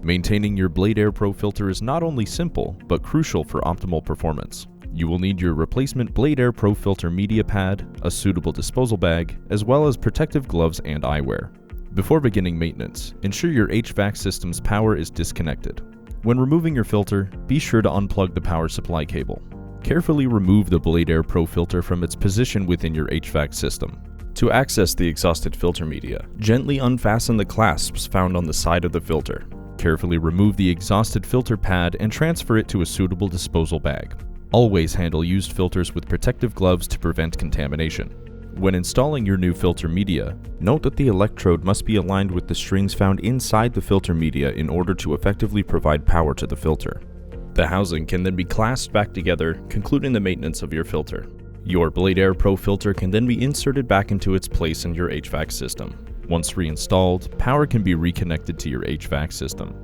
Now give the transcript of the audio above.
Maintaining your Blade Air Pro filter is not only simple, but crucial for optimal performance. You will need your replacement Blade Air Pro filter media pad, a suitable disposal bag, as well as protective gloves and eyewear. Before beginning maintenance, ensure your HVAC system's power is disconnected. When removing your filter, be sure to unplug the power supply cable. Carefully remove the Blade Air Pro filter from its position within your HVAC system. To access the exhausted filter media, gently unfasten the clasps found on the side of the filter. Carefully remove the exhausted filter pad and transfer it to a suitable disposal bag. Always handle used filters with protective gloves to prevent contamination. When installing your new filter media, note that the electrode must be aligned with the strings found inside the filter media in order to effectively provide power to the filter. The housing can then be clasped back together, concluding the maintenance of your filter. Your Blade Air Pro filter can then be inserted back into its place in your HVAC system. Once reinstalled, power can be reconnected to your HVAC system.